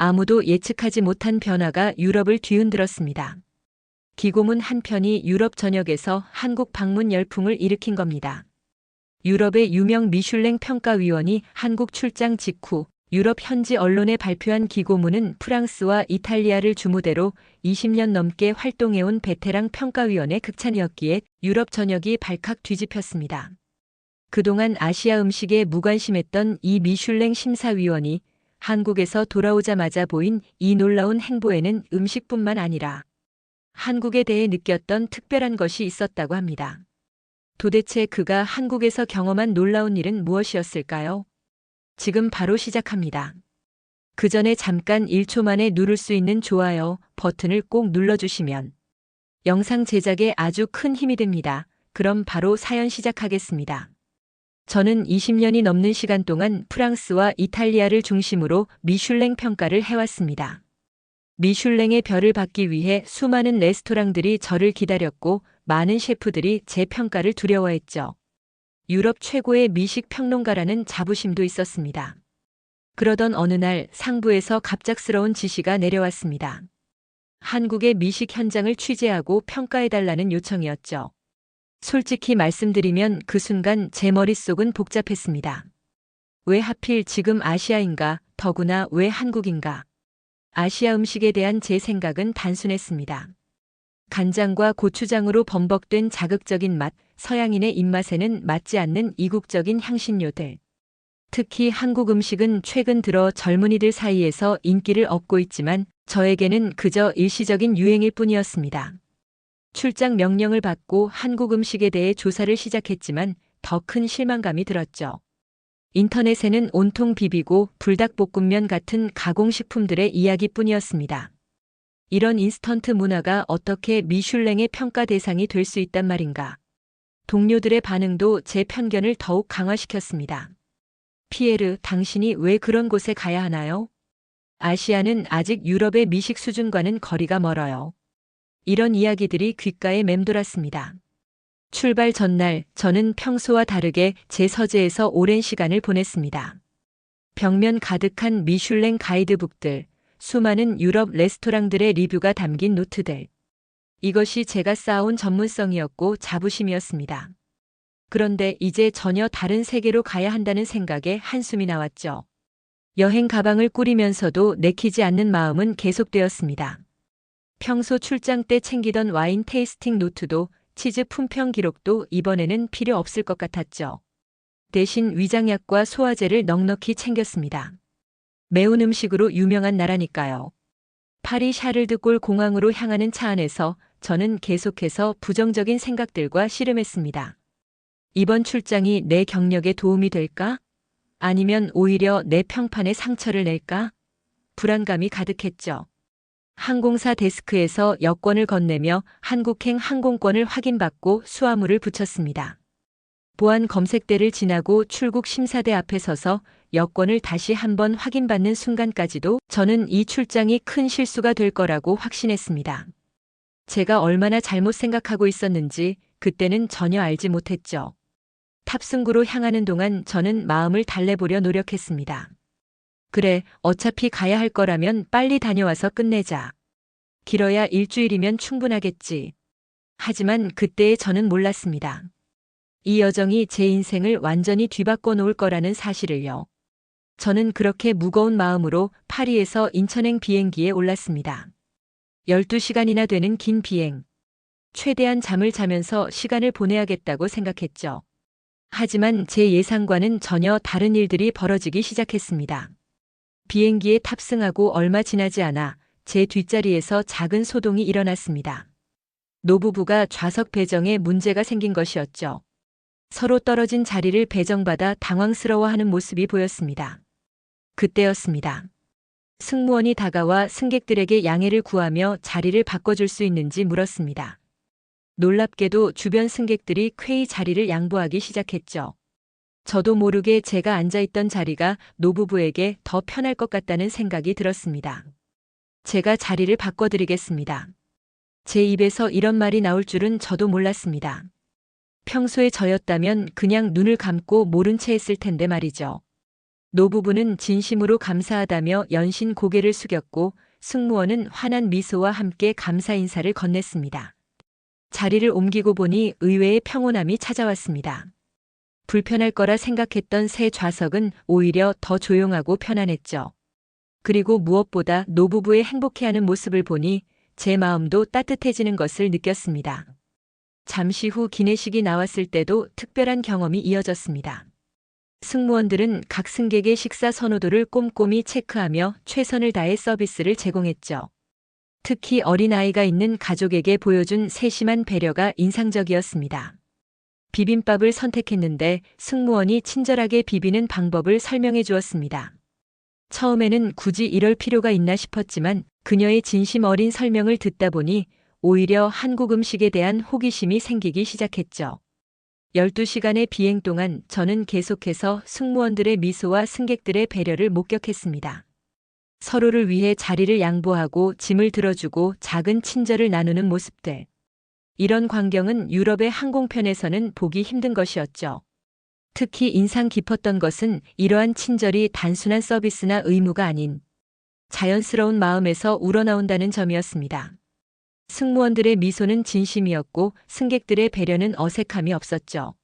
아무도 예측하지 못한 변화가 유럽을 뒤흔들었습니다. 기고문 한 편이 유럽 전역에서 한국 방문 열풍을 일으킨 겁니다. 유럽의 유명 미슐랭 평가위원이 한국 출장 직후 유럽 현지 언론에 발표한 기고문은 프랑스와 이탈리아를 주무대로 20년 넘게 활동해온 베테랑 평가위원의 극찬이었기에 유럽 전역이 발칵 뒤집혔습니다. 그동안 아시아 음식에 무관심했던 이 미슐랭 심사위원이 한국에서 돌아오자마자 보인 이 놀라운 행보에는 음식뿐만 아니라 한국에 대해 느꼈던 특별한 것이 있었다고 합니다. 도대체 그가 한국에서 경험한 놀라운 일은 무엇이었을까요? 지금 바로 시작합니다. 그 전에 잠깐 1초 만에 누를 수 있는 좋아요 버튼을 꼭 눌러주시면 영상 제작에 아주 큰 힘이 됩니다. 그럼 바로 사연 시작하겠습니다. 저는 20년이 넘는 시간 동안 프랑스와 이탈리아를 중심으로 미슐랭 평가를 해왔습니다. 미슐랭의 별을 받기 위해 수많은 레스토랑들이 저를 기다렸고 많은 셰프들이 제 평가를 두려워했죠. 유럽 최고의 미식 평론가라는 자부심도 있었습니다. 그러던 어느 날 상부에서 갑작스러운 지시가 내려왔습니다. 한국의 미식 현장을 취재하고 평가해달라는 요청이었죠. 솔직히 말씀드리면 그 순간 제 머릿속은 복잡했습니다. 왜 하필 지금 아시아인가, 더구나 왜 한국인가? 아시아 음식에 대한 제 생각은 단순했습니다. 간장과 고추장으로 범벅된 자극적인 맛, 서양인의 입맛에는 맞지 않는 이국적인 향신료들. 특히 한국 음식은 최근 들어 젊은이들 사이에서 인기를 얻고 있지만 저에게는 그저 일시적인 유행일 뿐이었습니다. 출장 명령을 받고 한국 음식에 대해 조사를 시작했지만 더 큰 실망감이 들었죠. 인터넷에는 온통 비비고 불닭볶음면 같은 가공식품들의 이야기뿐이었습니다. 이런 인스턴트 문화가 어떻게 미슐랭의 평가 대상이 될 수 있단 말인가. 동료들의 반응도 제 편견을 더욱 강화시켰습니다. 피에르, 당신이 왜 그런 곳에 가야 하나요? 아시아는 아직 유럽의 미식 수준과는 거리가 멀어요. 이런 이야기들이 귓가에 맴돌았습니다. 출발 전날 저는 평소와 다르게 제 서재에서 오랜 시간을 보냈습니다. 벽면 가득한 미슐랭 가이드북들, 수많은 유럽 레스토랑들의 리뷰가 담긴 노트들. 이것이 제가 쌓아온 전문성이었고 자부심이었습니다. 그런데 이제 전혀 다른 세계로 가야 한다는 생각에 한숨이 나왔죠. 여행 가방을 꾸리면서도 내키지 않는 마음은 계속되었습니다. 평소 출장 때 챙기던 와인 테이스팅 노트도 치즈 품평 기록도 이번에는 필요 없을 것 같았죠. 대신 위장약과 소화제를 넉넉히 챙겼습니다. 매운 음식으로 유명한 나라니까요. 파리 샤를드골 공항으로 향하는 차 안에서 저는 계속해서 부정적인 생각들과 씨름했습니다. 이번 출장이 내 경력에 도움이 될까? 아니면 오히려 내 평판에 상처를 낼까? 불안감이 가득했죠. 항공사 데스크에서 여권을 건네며 한국행 항공권을 확인받고 수화물을 붙였습니다. 보안 검색대를 지나고 출국 심사대 앞에 서서 여권을 다시 한번 확인받는 순간까지도 저는 이 출장이 큰 실수가 될 거라고 확신했습니다. 제가 얼마나 잘못 생각하고 있었는지 그때는 전혀 알지 못했죠. 탑승구로 향하는 동안 저는 마음을 달래보려 노력했습니다. 그래, 어차피 가야 할 거라면 빨리 다녀와서 끝내자. 길어야 일주일이면 충분하겠지. 하지만 그때의 저는 몰랐습니다. 이 여정이 제 인생을 완전히 뒤바꿔 놓을 거라는 사실을요. 저는 그렇게 무거운 마음으로 파리에서 인천행 비행기에 올랐습니다. 12시간이나 되는 긴 비행. 최대한 잠을 자면서 시간을 보내야겠다고 생각했죠. 하지만 제 예상과는 전혀 다른 일들이 벌어지기 시작했습니다. 비행기에 탑승하고 얼마 지나지 않아 제 뒷자리에서 작은 소동이 일어났습니다. 노부부가 좌석 배정에 문제가 생긴 것이었죠. 서로 떨어진 자리를 배정받아 당황스러워하는 모습이 보였습니다. 그때였습니다. 승무원이 다가와 승객들에게 양해를 구하며 자리를 바꿔줄 수 있는지 물었습니다. 놀랍게도 주변 승객들이 쾌히 자리를 양보하기 시작했죠. 저도 모르게 제가 앉아있던 자리가 노부부에게 더 편할 것 같다는 생각이 들었습니다. 제가 자리를 바꿔드리겠습니다. 제 입에서 이런 말이 나올 줄은 저도 몰랐습니다. 평소에 저였다면 그냥 눈을 감고 모른 채 했을 텐데 말이죠. 노부부는 진심으로 감사하다며 연신 고개를 숙였고 승무원은 환한 미소와 함께 감사 인사를 건넸습니다. 자리를 옮기고 보니 의외의 평온함이 찾아왔습니다. 불편할 거라 생각했던 새 좌석은 오히려 더 조용하고 편안했죠. 그리고 무엇보다 노부부의 행복해하는 모습을 보니 제 마음도 따뜻해지는 것을 느꼈습니다. 잠시 후 기내식이 나왔을 때도 특별한 경험이 이어졌습니다. 승무원들은 각 승객의 식사 선호도를 꼼꼼히 체크하며 최선을 다해 서비스를 제공했죠. 특히 어린아이가 있는 가족에게 보여준 세심한 배려가 인상적이었습니다. 비빔밥을 선택했는데 승무원이 친절하게 비비는 방법을 설명해 주었습니다. 처음에는 굳이 이럴 필요가 있나 싶었지만 그녀의 진심 어린 설명을 듣다 보니 오히려 한국 음식에 대한 호기심이 생기기 시작했죠. 12시간의 비행 동안 저는 계속해서 승무원들의 미소와 승객들의 배려를 목격했습니다. 서로를 위해 자리를 양보하고 짐을 들어주고 작은 친절을 나누는 모습들. 이런 광경은 유럽의 항공편에서는 보기 힘든 것이었죠. 특히 인상 깊었던 것은 이러한 친절이 단순한 서비스나 의무가 아닌 자연스러운 마음에서 우러나온다는 점이었습니다. 승무원들의 미소는 진심이었고 승객들의 배려는 어색함이 없었죠.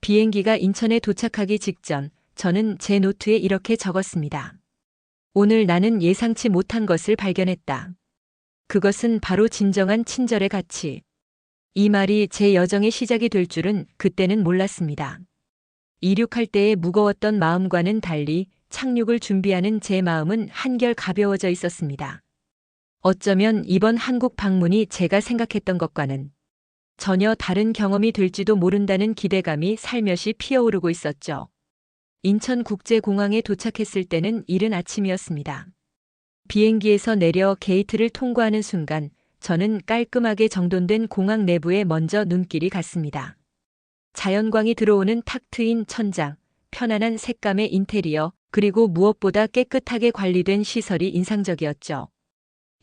비행기가 인천에 도착하기 직전 저는 제 노트에 이렇게 적었습니다. 오늘 나는 예상치 못한 것을 발견했다. 그것은 바로 진정한 친절의 가치. 이 말이 제 여정의 시작이 될 줄은 그때는 몰랐습니다. 이륙할 때의 무거웠던 마음과는 달리 착륙을 준비하는 제 마음은 한결 가벼워져 있었습니다. 어쩌면 이번 한국 방문이 제가 생각했던 것과는 전혀 다른 경험이 될지도 모른다는 기대감이 살며시 피어오르고 있었죠. 인천국제공항에 도착했을 때는 이른 아침이었습니다. 비행기에서 내려 게이트를 통과하는 순간 저는 깔끔하게 정돈된 공항 내부에 먼저 눈길이 갔습니다. 자연광이 들어오는 탁 트인 천장, 편안한 색감의 인테리어, 그리고 무엇보다 깨끗하게 관리된 시설이 인상적이었죠.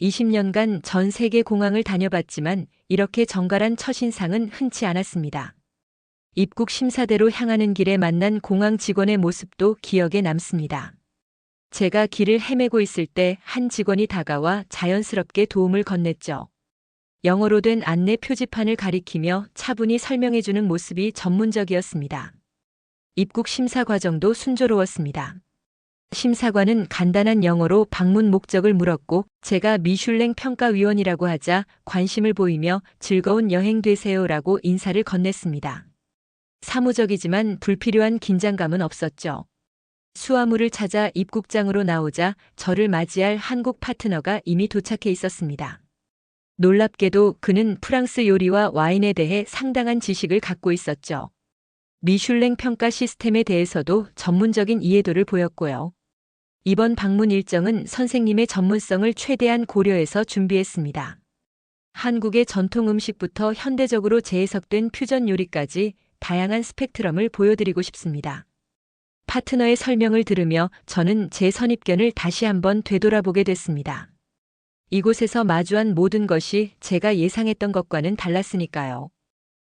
20년간 전 세계 공항을 다녀봤지만 이렇게 정갈한 첫인상은 흔치 않았습니다. 입국 심사대로 향하는 길에 만난 공항 직원의 모습도 기억에 남습니다. 제가 길을 헤매고 있을 때 한 직원이 다가와 자연스럽게 도움을 건넸죠. 영어로 된 안내 표지판을 가리키며 차분히 설명해주는 모습이 전문적이었습니다. 입국 심사 과정도 순조로웠습니다. 심사관은 간단한 영어로 방문 목적을 물었고 제가 미슐랭 평가위원이라고 하자 관심을 보이며 즐거운 여행 되세요라고 인사를 건넸습니다. 사무적이지만 불필요한 긴장감은 없었죠. 수화물을 찾아 입국장으로 나오자 저를 맞이할 한국 파트너가 이미 도착해 있었습니다. 놀랍게도 그는 프랑스 요리와 와인에 대해 상당한 지식을 갖고 있었죠. 미슐랭 평가 시스템에 대해서도 전문적인 이해도를 보였고요. 이번 방문 일정은 선생님의 전문성을 최대한 고려해서 준비했습니다. 한국의 전통 음식부터 현대적으로 재해석된 퓨전 요리까지 다양한 스펙트럼을 보여드리고 싶습니다. 파트너의 설명을 들으며 저는 제 선입견을 다시 한번 되돌아보게 됐습니다. 이곳에서 마주한 모든 것이 제가 예상했던 것과는 달랐으니까요.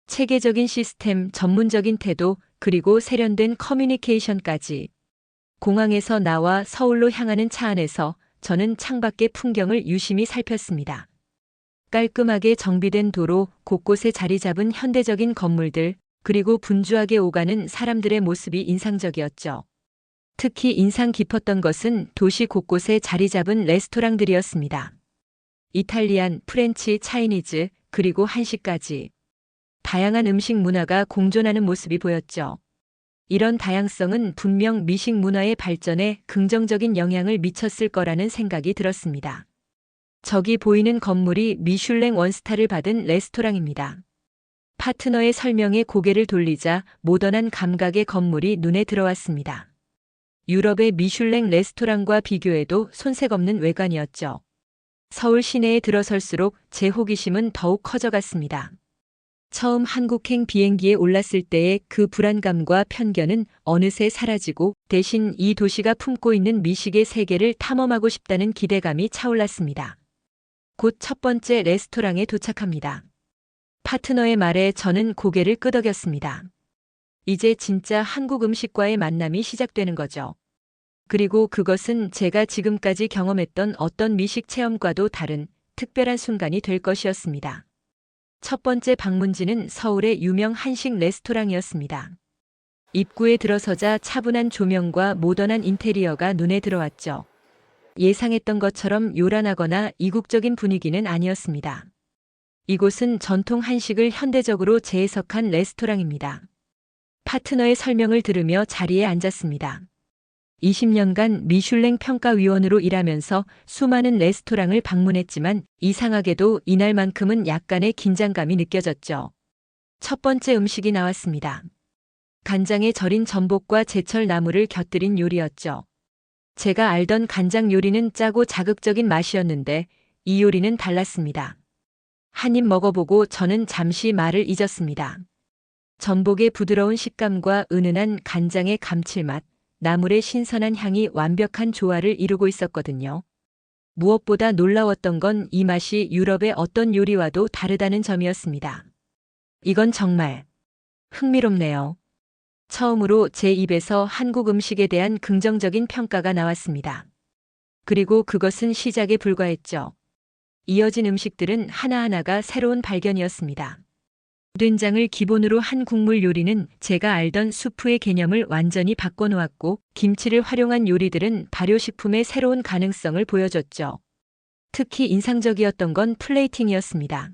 체계적인 시스템, 전문적인 태도, 그리고 세련된 커뮤니케이션까지. 공항에서 나와 서울로 향하는 차 안에서 저는 창밖의 풍경을 유심히 살폈습니다. 깔끔하게 정비된 도로, 곳곳에 자리 잡은 현대적인 건물들, 그리고 분주하게 오가는 사람들의 모습이 인상적이었죠. 특히 인상 깊었던 것은 도시 곳곳에 자리 잡은 레스토랑들이었습니다. 이탈리안, 프렌치, 차이니즈, 그리고 한식까지. 다양한 음식 문화가 공존하는 모습이 보였죠. 이런 다양성은 분명 미식 문화의 발전에 긍정적인 영향을 미쳤을 거라는 생각이 들었습니다. 저기 보이는 건물이 미슐랭 원스타를 받은 레스토랑입니다. 파트너의 설명에 고개를 돌리자 모던한 감각의 건물이 눈에 들어왔습니다. 유럽의 미슐랭 레스토랑과 비교해도 손색 없는 외관이었죠. 서울 시내에 들어설수록 제 호기심은 더욱 커져갔습니다. 처음 한국행 비행기에 올랐을 때의 그 불안감과 편견은 어느새 사라지고 대신 이 도시가 품고 있는 미식의 세계를 탐험하고 싶다는 기대감이 차올랐습니다. 곧 첫 번째 레스토랑에 도착합니다. 파트너의 말에 저는 고개를 끄덕였습니다. 이제 진짜 한국 음식과의 만남이 시작되는 거죠. 그리고 그것은 제가 지금까지 경험했던 어떤 미식 체험과도 다른 특별한 순간이 될 것이었습니다. 첫 번째 방문지는 서울의 유명 한식 레스토랑이었습니다. 입구에 들어서자 차분한 조명과 모던한 인테리어가 눈에 들어왔죠. 예상했던 것처럼 요란하거나 이국적인 분위기는 아니었습니다. 이곳은 전통 한식을 현대적으로 재해석한 레스토랑입니다. 파트너의 설명을 들으며 자리에 앉았습니다. 20년간 미슐랭 평가위원으로 일하면서 수많은 레스토랑을 방문했지만 이상하게도 이날만큼은 약간의 긴장감이 느껴졌죠. 첫 번째 음식이 나왔습니다. 간장에 절인 전복과 제철 나물을 곁들인 요리였죠. 제가 알던 간장 요리는 짜고 자극적인 맛이었는데 이 요리는 달랐습니다. 한 입 먹어보고 저는 잠시 말을 잊었습니다. 전복의 부드러운 식감과 은은한 간장의 감칠맛, 나물의 신선한 향이 완벽한 조화를 이루고 있었거든요. 무엇보다 놀라웠던 건 이 맛이 유럽의 어떤 요리와도 다르다는 점이었습니다. 이건 정말 흥미롭네요. 처음으로 제 입에서 한국 음식에 대한 긍정적인 평가가 나왔습니다. 그리고 그것은 시작에 불과했죠. 이어진 음식들은 하나하나가 새로운 발견이었습니다. 된장을 기본으로 한 국물 요리는 제가 알던 수프의 개념을 완전히 바꿔놓았고, 김치를 활용한 요리들은 발효식품의 새로운 가능성을 보여줬죠. 특히 인상적이었던 건 플레이팅이었습니다.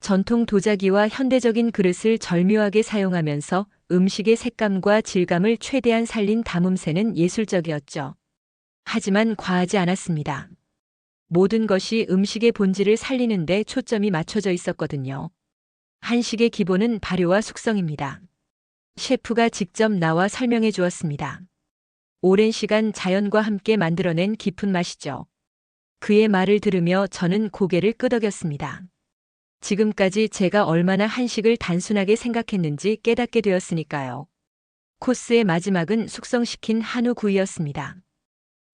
전통 도자기와 현대적인 그릇을 절묘하게 사용하면서 음식의 색감과 질감을 최대한 살린 담음새는 예술적이었죠. 하지만 과하지 않았습니다. 모든 것이 음식의 본질을 살리는 데 초점이 맞춰져 있었거든요. 한식의 기본은 발효와 숙성입니다. 셰프가 직접 나와 설명해 주었습니다. 오랜 시간 자연과 함께 만들어낸 깊은 맛이죠. 그의 말을 들으며 저는 고개를 끄덕였습니다. 지금까지 제가 얼마나 한식을 단순하게 생각했는지 깨닫게 되었으니까요. 코스의 마지막은 숙성시킨 한우 구이였습니다.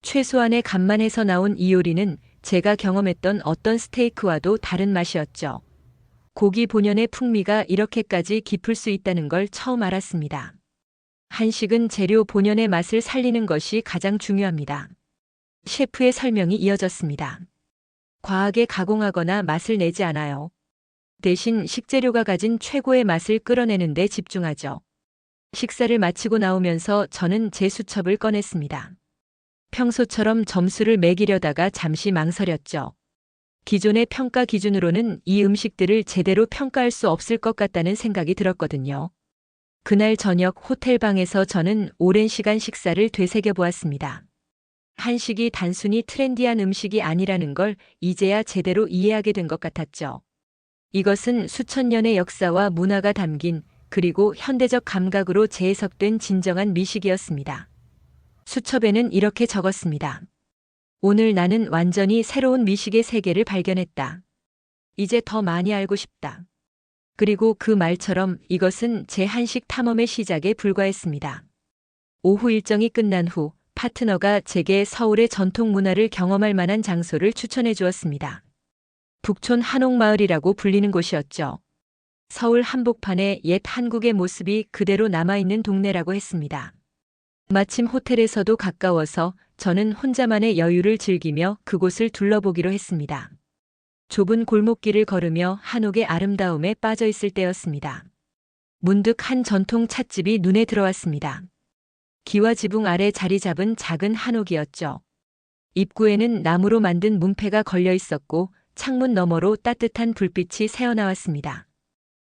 최소한의 간만 해서 나온 이 요리는 제가 경험했던 어떤 스테이크와도 다른 맛이었죠. 고기 본연의 풍미가 이렇게까지 깊을 수 있다는 걸 처음 알았습니다. 한식은 재료 본연의 맛을 살리는 것이 가장 중요합니다. 셰프의 설명이 이어졌습니다. 과하게 가공하거나 맛을 내지 않아요. 대신 식재료가 가진 최고의 맛을 끌어내는 데 집중하죠. 식사를 마치고 나오면서 저는 제 수첩을 꺼냈습니다. 평소처럼 점수를 매기려다가 잠시 망설였죠. 기존의 평가 기준으로는 이 음식들을 제대로 평가할 수 없을 것 같다는 생각이 들었거든요. 그날 저녁 호텔방에서 저는 오랜 시간 식사를 되새겨 보았습니다. 한식이 단순히 트렌디한 음식이 아니라는 걸 이제야 제대로 이해하게 된 것 같았죠. 이것은 수천 년의 역사와 문화가 담긴, 그리고 현대적 감각으로 재해석된 진정한 미식이었습니다. 수첩에는 이렇게 적었습니다. 오늘 나는 완전히 새로운 미식의 세계를 발견했다. 이제 더 많이 알고 싶다. 그리고 그 말처럼 이것은 제 한식 탐험의 시작에 불과했습니다. 오후 일정이 끝난 후 파트너가 제게 서울의 전통 문화를 경험할 만한 장소를 추천해 주었습니다. 북촌 한옥마을이라고 불리는 곳이었죠. 서울 한복판에 옛 한국의 모습이 그대로 남아있는 동네라고 했습니다. 마침 호텔에서도 가까워서 저는 혼자만의 여유를 즐기며 그곳을 둘러보기로 했습니다. 좁은 골목길을 걸으며 한옥의 아름다움에 빠져 있을 때였습니다. 문득 한 전통 찻집이 눈에 들어왔습니다. 기와 지붕 아래 자리 잡은 작은 한옥이었죠. 입구에는 나무로 만든 문패가 걸려 있었고 창문 너머로 따뜻한 불빛이 새어나왔습니다.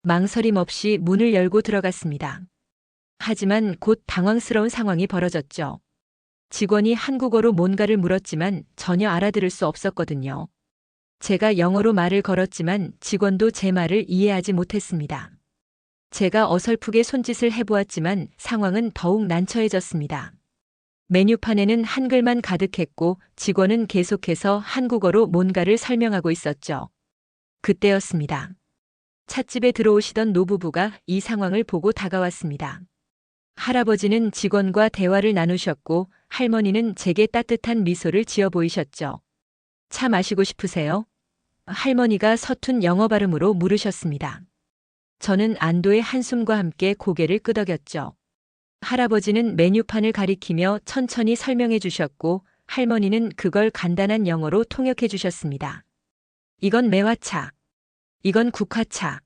망설임 없이 문을 열고 들어갔습니다. 하지만 곧 당황스러운 상황이 벌어졌죠. 직원이 한국어로 뭔가를 물었지만 전혀 알아들을 수 없었거든요. 제가 영어로 말을 걸었지만 직원도 제 말을 이해하지 못했습니다. 제가 어설프게 손짓을 해보았지만 상황은 더욱 난처해졌습니다. 메뉴판에는 한글만 가득했고 직원은 계속해서 한국어로 뭔가를 설명하고 있었죠. 그때였습니다. 찻집에 들어오시던 노부부가 이 상황을 보고 다가왔습니다. 할아버지는 직원과 대화를 나누셨고 할머니는 제게 따뜻한 미소를 지어 보이셨죠. 차 마시고 싶으세요? 할머니가 서툰 영어 발음으로 물으셨습니다. 저는 안도의 한숨과 함께 고개를 끄덕였죠. 할아버지는 메뉴판을 가리키며 천천히 설명해 주셨고 할머니는 그걸 간단한 영어로 통역해 주셨습니다. 이건 매화차. 이건 국화차.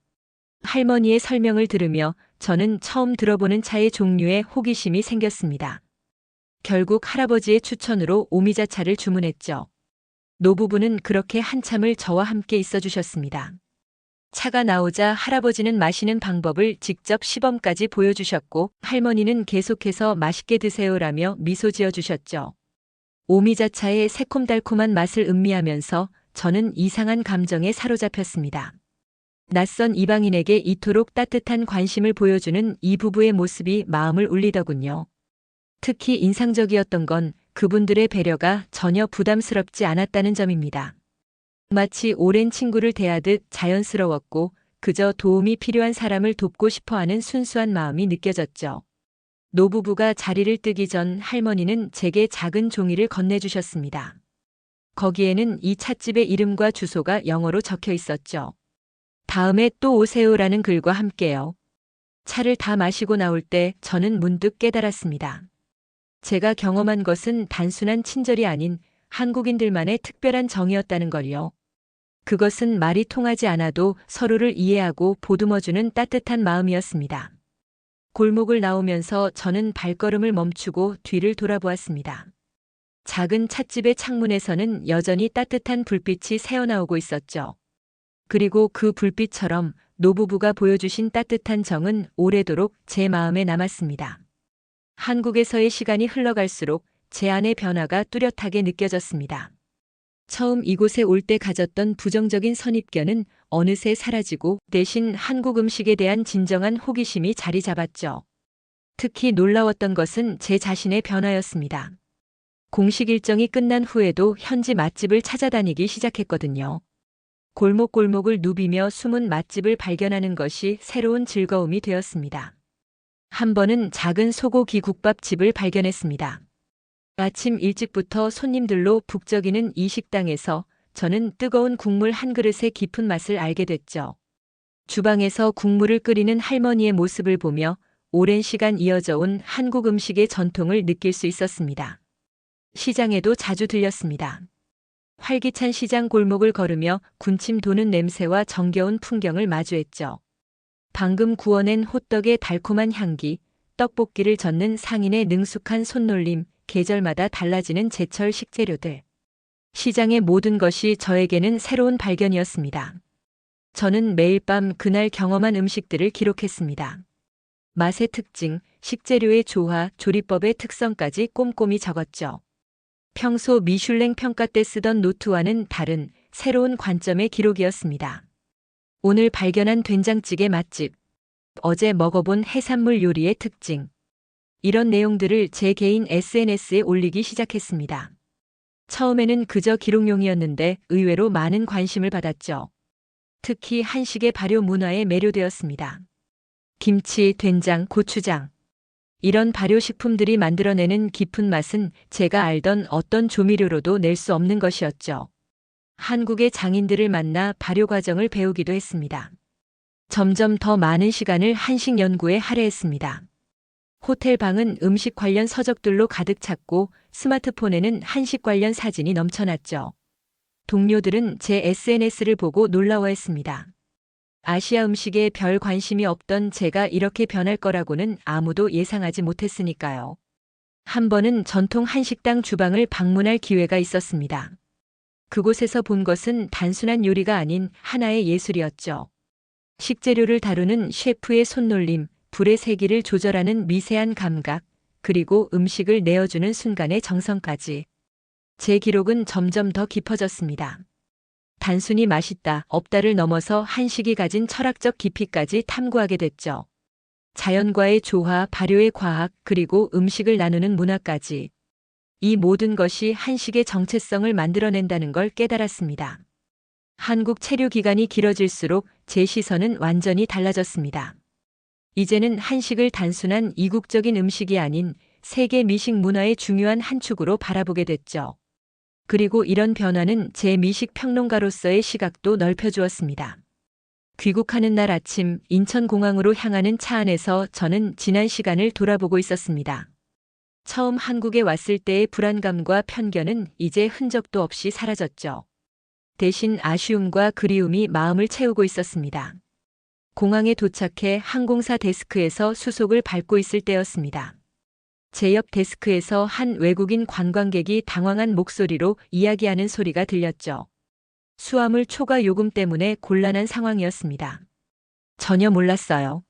할머니의 설명을 들으며 저는 처음 들어보는 차의 종류에 호기심이 생겼습니다. 결국 할아버지의 추천으로 오미자차를 주문했죠. 노부부는 그렇게 한참을 저와 함께 있어 주셨습니다. 차가 나오자 할아버지는 마시는 방법을 직접 시범까지 보여주셨고 할머니는 계속해서 맛있게 드세요라며 미소 지어 주셨죠. 오미자차의 새콤달콤한 맛을 음미하면서 저는 이상한 감정에 사로잡혔습니다. 낯선 이방인에게 이토록 따뜻한 관심을 보여주는 이 부부의 모습이 마음을 울리더군요. 특히 인상적이었던 건 그분들의 배려가 전혀 부담스럽지 않았다는 점입니다. 마치 오랜 친구를 대하듯 자연스러웠고 그저 도움이 필요한 사람을 돕고 싶어하는 순수한 마음이 느껴졌죠. 노부부가 자리를 뜨기 전 할머니는 제게 작은 종이를 건네주셨습니다. 거기에는 이 찻집의 이름과 주소가 영어로 적혀 있었죠. 다음에 또 오세요라는 글과 함께요. 차를 다 마시고 나올 때 저는 문득 깨달았습니다. 제가 경험한 것은 단순한 친절이 아닌 한국인들만의 특별한 정이었다는 걸요. 그것은 말이 통하지 않아도 서로를 이해하고 보듬어주는 따뜻한 마음이었습니다. 골목을 나오면서 저는 발걸음을 멈추고 뒤를 돌아보았습니다. 작은 찻집의 창문에서는 여전히 따뜻한 불빛이 새어나오고 있었죠. 그리고 그 불빛처럼 노부부가 보여주신 따뜻한 정은 오래도록 제 마음에 남았습니다. 한국에서의 시간이 흘러갈수록 제 안의 변화가 뚜렷하게 느껴졌습니다. 처음 이곳에 올 때 가졌던 부정적인 선입견은 어느새 사라지고 대신 한국 음식에 대한 진정한 호기심이 자리 잡았죠. 특히 놀라웠던 것은 제 자신의 변화였습니다. 공식 일정이 끝난 후에도 현지 맛집을 찾아다니기 시작했거든요. 골목골목을 누비며 숨은 맛집을 발견하는 것이 새로운 즐거움이 되었습니다. 한 번은 작은 소고기 국밥집을 발견했습니다. 아침 일찍부터 손님들로 북적이는 이 식당에서 저는 뜨거운 국물 한 그릇의 깊은 맛을 알게 됐죠. 주방에서 국물을 끓이는 할머니의 모습을 보며 오랜 시간 이어져 온 한국 음식의 전통을 느낄 수 있었습니다. 시장에도 자주 들렸습니다. 활기찬 시장 골목을 걸으며 군침 도는 냄새와 정겨운 풍경을 마주했죠. 방금 구워낸 호떡의 달콤한 향기, 떡볶이를 젓는 상인의 능숙한 손놀림, 계절마다 달라지는 제철 식재료들. 시장의 모든 것이 저에게는 새로운 발견이었습니다. 저는 매일 밤 그날 경험한 음식들을 기록했습니다. 맛의 특징, 식재료의 조화, 조리법의 특성까지 꼼꼼히 적었죠. 평소 미슐랭 평가 때 쓰던 노트와는 다른 새로운 관점의 기록이었습니다. 오늘 발견한 된장찌개 맛집, 어제 먹어본 해산물 요리의 특징. 이런 내용들을 제 개인 SNS에 올리기 시작했습니다. 처음에는 그저 기록용이었는데 의외로 많은 관심을 받았죠. 특히 한식의 발효 문화에 매료되었습니다. 김치, 된장, 고추장. 이런 발효식품들이 만들어내는 깊은 맛은 제가 알던 어떤 조미료로도 낼 수 없는 것이었죠. 한국의 장인들을 만나 발효 과정을 배우기도 했습니다. 점점 더 많은 시간을 한식 연구에 할애했습니다. 호텔 방은 음식 관련 서적들로 가득 찼고 스마트폰에는 한식 관련 사진이 넘쳐났죠. 동료들은 제 SNS를 보고 놀라워했습니다. 아시아 음식에 별 관심이 없던 제가 이렇게 변할 거라고는 아무도 예상하지 못했으니까요. 한 번은 전통 한식당 주방을 방문할 기회가 있었습니다. 그곳에서 본 것은 단순한 요리가 아닌 하나의 예술이었죠. 식재료를 다루는 셰프의 손놀림, 불의 세기를 조절하는 미세한 감각, 그리고 음식을 내어주는 순간의 정성까지. 제 기록은 점점 더 깊어졌습니다. 단순히 맛있다, 없다를 넘어서 한식이 가진 철학적 깊이까지 탐구하게 됐죠. 자연과의 조화, 발효의 과학, 그리고 음식을 나누는 문화까지. 이 모든 것이 한식의 정체성을 만들어낸다는 걸 깨달았습니다. 한국 체류 기간이 길어질수록 제 시선은 완전히 달라졌습니다. 이제는 한식을 단순한 이국적인 음식이 아닌 세계 미식 문화의 중요한 한 축으로 바라보게 됐죠. 그리고 이런 변화는 제 미식 평론가로서의 시각도 넓혀주었습니다. 귀국하는 날 아침 인천공항으로 향하는 차 안에서 저는 지난 시간을 돌아보고 있었습니다. 처음 한국에 왔을 때의 불안감과 편견은 이제 흔적도 없이 사라졌죠. 대신 아쉬움과 그리움이 마음을 채우고 있었습니다. 공항에 도착해 항공사 데스크에서 수속을 밟고 있을 때였습니다. 제 옆 데스크에서 한 외국인 관광객이 당황한 목소리로 이야기하는 소리가 들렸죠. 수화물 초과 요금 때문에 곤란한 상황이었습니다. 전혀 몰랐어요.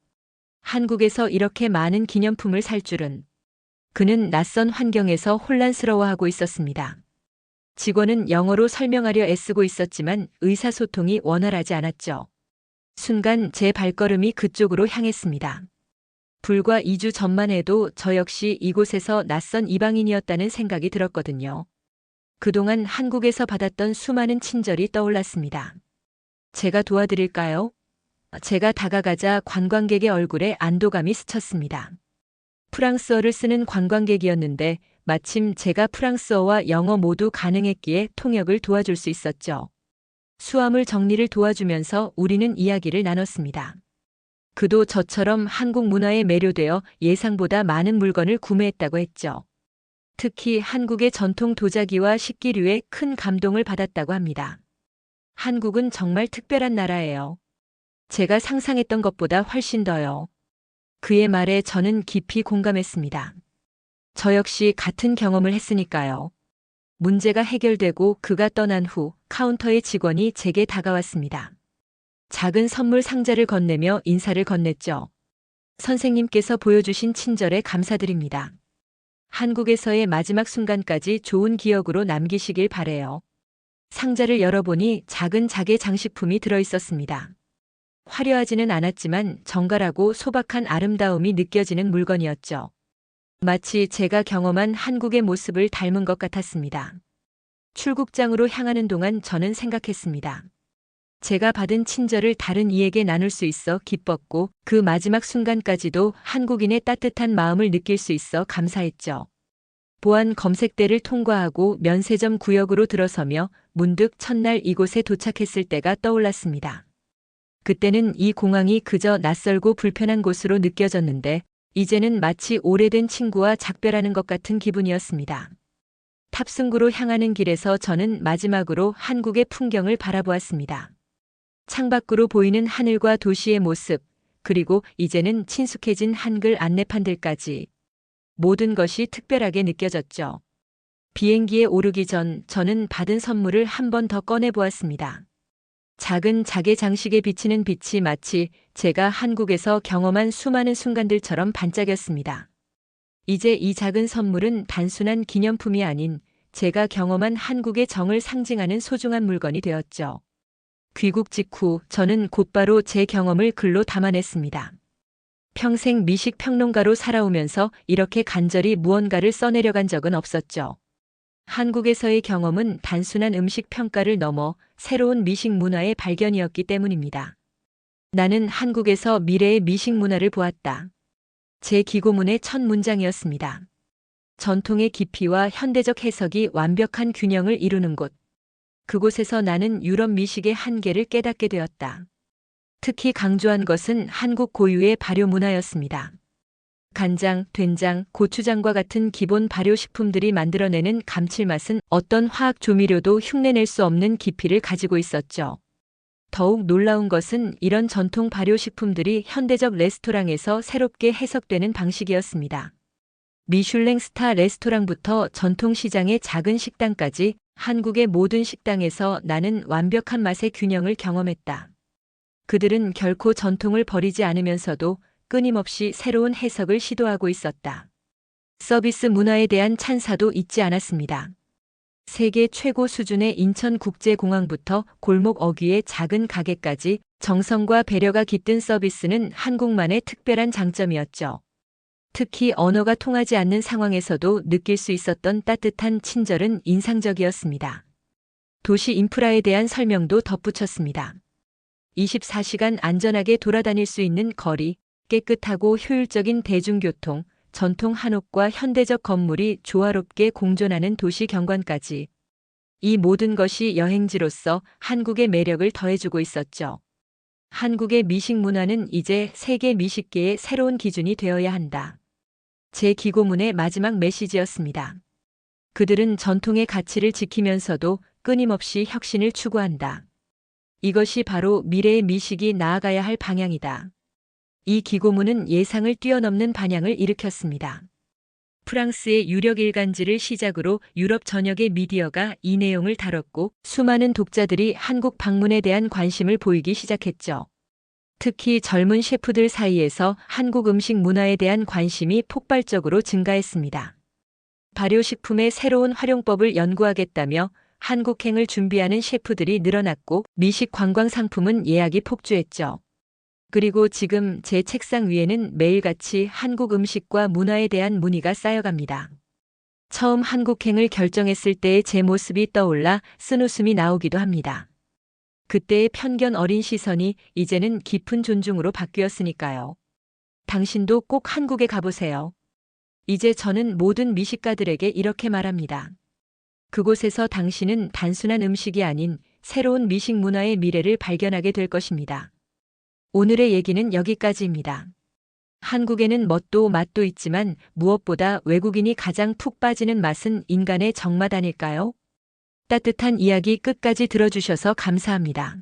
한국에서 이렇게 많은 기념품을 살 줄은. 그는 낯선 환경에서 혼란스러워하고 있었습니다. 직원은 영어로 설명하려 애쓰고 있었지만 의사소통이 원활하지 않았죠. 순간 제 발걸음이 그쪽으로 향했습니다. 불과 2주 전만 해도 저 역시 이곳에서 낯선 이방인이었다는 생각이 들었거든요. 그동안 한국에서 받았던 수많은 친절이 떠올랐습니다. 제가 도와드릴까요? 제가 다가가자 관광객의 얼굴에 안도감이 스쳤습니다. 프랑스어를 쓰는 관광객이었는데 마침 제가 프랑스어와 영어 모두 가능했기에 통역을 도와줄 수 있었죠. 수화물 정리를 도와주면서 우리는 이야기를 나눴습니다. 그도 저처럼 한국 문화에 매료되어 예상보다 많은 물건을 구매했다고 했죠. 특히 한국의 전통 도자기와 식기류에 큰 감동을 받았다고 합니다. 한국은 정말 특별한 나라예요. 제가 상상했던 것보다 훨씬 더요. 그의 말에 저는 깊이 공감했습니다. 저 역시 같은 경험을 했으니까요. 문제가 해결되고 그가 떠난 후 카운터의 직원이 제게 다가왔습니다. 작은 선물 상자를 건네며 인사를 건넸죠. 선생님께서 보여주신 친절에 감사드립니다. 한국에서의 마지막 순간까지 좋은 기억으로 남기시길 바래요. 상자를 열어보니 작은 자개 장식품이 들어있었습니다. 화려하지는 않았지만 정갈하고 소박한 아름다움이 느껴지는 물건이었죠. 마치 제가 경험한 한국의 모습을 닮은 것 같았습니다. 출국장으로 향하는 동안 저는 생각했습니다. 제가 받은 친절을 다른 이에게 나눌 수 있어 기뻤고 그 마지막 순간까지도 한국인의 따뜻한 마음을 느낄 수 있어 감사했죠. 보안 검색대를 통과하고 면세점 구역으로 들어서며 문득 첫날 이곳에 도착했을 때가 떠올랐습니다. 그때는 이 공항이 그저 낯설고 불편한 곳으로 느껴졌는데 이제는 마치 오래된 친구와 작별하는 것 같은 기분이었습니다. 탑승구로 향하는 길에서 저는 마지막으로 한국의 풍경을 바라보았습니다. 창밖으로 보이는 하늘과 도시의 모습, 그리고 이제는 친숙해진 한글 안내판들까지 모든 것이 특별하게 느껴졌죠. 비행기에 오르기 전 저는 받은 선물을 한 번 더 꺼내보았습니다. 작은 자개 장식에 비치는 빛이 마치 제가 한국에서 경험한 수많은 순간들처럼 반짝였습니다. 이제 이 작은 선물은 단순한 기념품이 아닌 제가 경험한 한국의 정을 상징하는 소중한 물건이 되었죠. 귀국 직후 저는 곧바로 제 경험을 글로 담아냈습니다. 평생 미식 평론가로 살아오면서 이렇게 간절히 무언가를 써내려간 적은 없었죠. 한국에서의 경험은 단순한 음식 평가를 넘어 새로운 미식 문화의 발견이었기 때문입니다. 나는 한국에서 미래의 미식 문화를 보았다. 제 기고문의 첫 문장이었습니다. 전통의 깊이와 현대적 해석이 완벽한 균형을 이루는 곳. 그곳에서 나는 유럽 미식의 한계를 깨닫게 되었다. 특히 강조한 것은 한국 고유의 발효 문화였습니다. 간장, 된장, 고추장과 같은 기본 발효식품들이 만들어내는 감칠맛은 어떤 화학 조미료도 흉내낼 수 없는 깊이를 가지고 있었죠. 더욱 놀라운 것은 이런 전통 발효식품들이 현대적 레스토랑에서 새롭게 해석되는 방식이었습니다. 미슐랭 스타 레스토랑부터 전통시장의 작은 식당까지 한국의 모든 식당에서 나는 완벽한 맛의 균형을 경험했다. 그들은 결코 전통을 버리지 않으면서도 끊임없이 새로운 해석을 시도하고 있었다. 서비스 문화에 대한 찬사도 잊지 않았습니다. 세계 최고 수준의 인천국제공항부터 골목 어귀의 작은 가게까지 정성과 배려가 깃든 서비스는 한국만의 특별한 장점이었죠. 특히 언어가 통하지 않는 상황에서도 느낄 수 있었던 따뜻한 친절은 인상적이었습니다. 도시 인프라에 대한 설명도 덧붙였습니다. 24시간 안전하게 돌아다닐 수 있는 거리, 깨끗하고 효율적인 대중교통, 전통 한옥과 현대적 건물이 조화롭게 공존하는 도시 경관까지. 이 모든 것이 여행지로서 한국의 매력을 더해주고 있었죠. 한국의 미식 문화는 이제 세계 미식계의 새로운 기준이 되어야 한다. 제 기고문의 마지막 메시지였습니다. 그들은 전통의 가치를 지키면서도 끊임없이 혁신을 추구한다. 이것이 바로 미래의 미식이 나아가야 할 방향이다. 이 기고문은 예상을 뛰어넘는 반향을 일으켰습니다. 프랑스의 유력 일간지를 시작으로 유럽 전역의 미디어가 이 내용을 다뤘고 수많은 독자들이 한국 방문에 대한 관심을 보이기 시작했죠. 특히 젊은 셰프들 사이에서 한국 음식 문화에 대한 관심이 폭발적으로 증가했습니다. 발효식품의 새로운 활용법을 연구하겠다며 한국행을 준비하는 셰프들이 늘어났고 미식 관광 상품은 예약이 폭주했죠. 그리고 지금 제 책상 위에는 매일같이 한국 음식과 문화에 대한 문의가 쌓여갑니다. 처음 한국행을 결정했을 때의 제 모습이 떠올라 쓴웃음이 나오기도 합니다. 그때의 편견 어린 시선이 이제는 깊은 존중으로 바뀌었으니까요. 당신도 꼭 한국에 가보세요. 이제 저는 모든 미식가들에게 이렇게 말합니다. 그곳에서 당신은 단순한 음식이 아닌 새로운 미식 문화의 미래를 발견하게 될 것입니다. 오늘의 얘기는 여기까지입니다. 한국에는 멋도 맛도 있지만 무엇보다 외국인이 가장 푹 빠지는 맛은 인간의 정맛 아닐까요? 따뜻한 이야기 끝까지 들어주셔서 감사합니다.